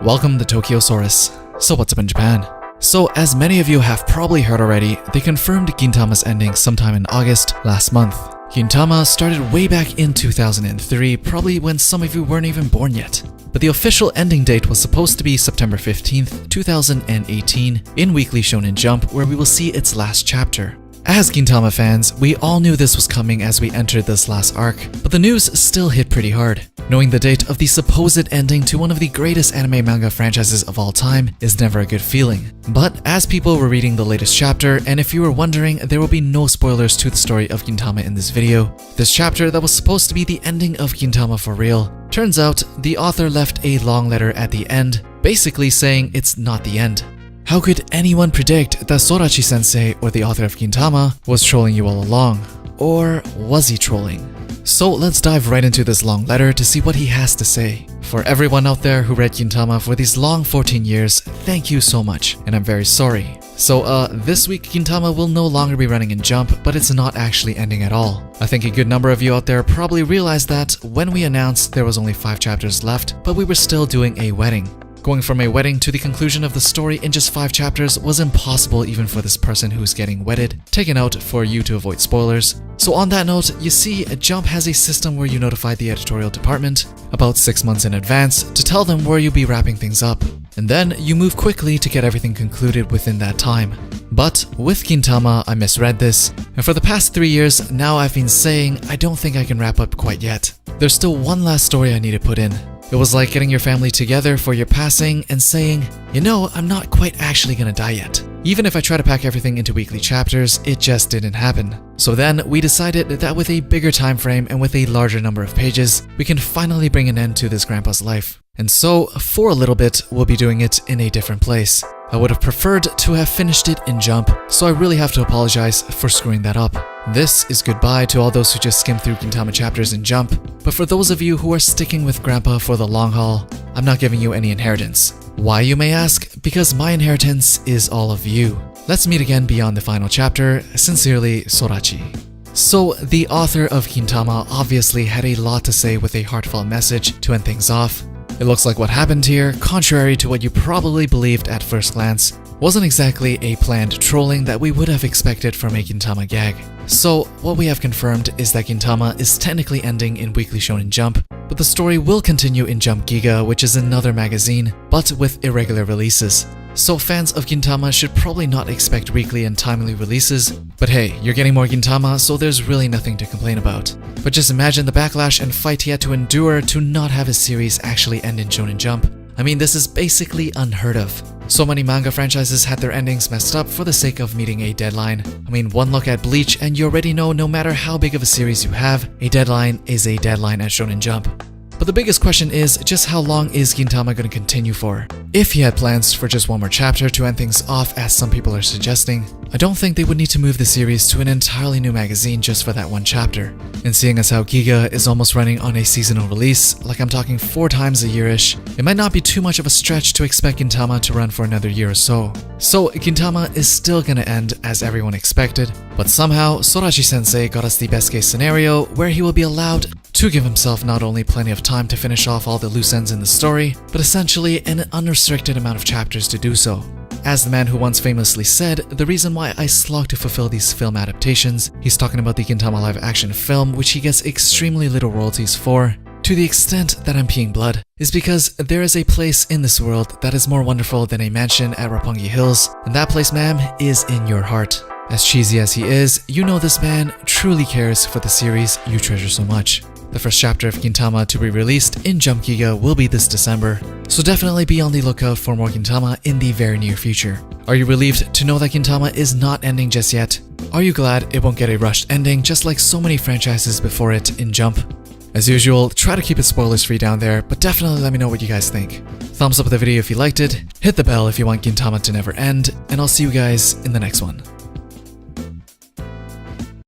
Welcome to Tokyo Saurus. So what's up in Japan? So as many of you have probably heard already, they confirmed Gintama's ending sometime in August last month. Gintama started way back in 2003, probably when some of you weren't even born yet. But the official ending date was supposed to be September 15th, 2018 in Weekly Shonen Jump, where we will see its last chapter. As Gintama fans, we all knew this was coming as we entered this last arc, but the news still hit pretty hard. Knowing the date of the supposed ending to one of the greatest anime manga franchises of all time is never a good feeling. But as people were reading the latest chapter, and if you were wondering, there will be no spoilers to the story of Gintama in this video. This chapter that was supposed to be the ending of Gintama for real, turns out the author left a long letter at the end, basically saying it's not the end. How could anyone predict that Sorachi sensei, or the author of Gintama, was trolling you all along? Or was he trolling? So let's dive right into this long letter to see what he has to say. For everyone out there who read Gintama for these long 14 years, thank you so much, and I'm very sorry. So this week Gintama will no longer be running in Jump, but it's not actually ending at all. I think a good number of you out there probably realized that when we announced there was only 5 chapters left, but we were still doing a wedding. Going from a wedding to the conclusion of the story in just 5 chapters was impossible even for this person who's getting wedded, taken out for you to avoid spoilers. So on that note, you see, Jump has a system where you notify the editorial department about 6 months in advance to tell them where you'll be wrapping things up. And then you move quickly to get everything concluded within that time. But with Gintama, I misread this, and for the past 3 years, now I've been saying I don't think I can wrap up quite yet. There's still one last story I need to put in. It was like getting your family together for your passing and saying, you know, I'm not quite actually gonna die yet. Even if I try to pack everything into weekly chapters, it just didn't happen. So then we decided that with a bigger time frame and with a larger number of pages, we can finally bring an end to this grandpa's life. And so, for a little bit, we'll be doing it in a different place. I would have preferred to have finished it in Jump, so I really have to apologize for screwing that up. This is goodbye to all those who just skim through Gintama chapters in Jump, but for those of you who are sticking with Grandpa for the long haul, I'm not giving you any inheritance. Why, you may ask? Because my inheritance is all of you. Let's meet again beyond the final chapter. Sincerely, Sorachi. So, the author of Gintama obviously had a lot to say with a heartfelt message to end things off. It looks like what happened here, contrary to what you probably believed at first glance, wasn't exactly a planned trolling that we would have expected from a Gintama gag. So, what we have confirmed is that Gintama is technically ending in Weekly Shonen Jump, but the story will continue in Jump Giga, which is another magazine, but with irregular releases. So fans of Gintama should probably not expect weekly and timely releases, but hey, you're getting more Gintama, so there's really nothing to complain about. But just imagine the backlash and fight he had to endure to not have his series actually end in Shonen Jump. I mean, this is basically unheard of. So many manga franchises had their endings messed up for the sake of meeting a deadline. I mean, one look at Bleach and you already know no matter how big of a series you have, a deadline is a deadline at Shonen Jump. But the biggest question is just how long is Gintama going to continue for? If he had plans for just one more chapter to end things off as some people are suggesting, I don't think they would need to move the series to an entirely new magazine just for that one chapter. And seeing as how Giga is almost running on a seasonal release, like I'm talking 4 times a year-ish, it might not be too much of a stretch to expect Gintama to run for another year or so. So Gintama is still gonna end as everyone expected, but somehow Sorachi sensei got us the best case scenario where he will be allowed to give himself not only plenty of time to finish off all the loose ends in the story, but essentially an unrestricted amount of chapters to do so. As the man who once famously said, the reason why I slog to fulfill these film adaptations, he's talking about the Gintama live action film, which he gets extremely little royalties for, to the extent that I'm peeing blood, is because there is a place in this world that is more wonderful than a mansion at Roppongi Hills, and that place, ma'am, is in your heart. As cheesy as he is, you know this man truly cares for the series you treasure so much. The first chapter of Gintama to be released in Jump Giga will be this December, so definitely be on the lookout for more Gintama in the very near future. Are you relieved to know that Gintama is not ending just yet? Are you glad it won't get a rushed ending just like so many franchises before it in Jump? As usual, try to keep it spoilers free down there, but definitely let me know what you guys think. Thumbs up the video if you liked it, hit the bell if you want Gintama to never end, and I'll see you guys in the next one.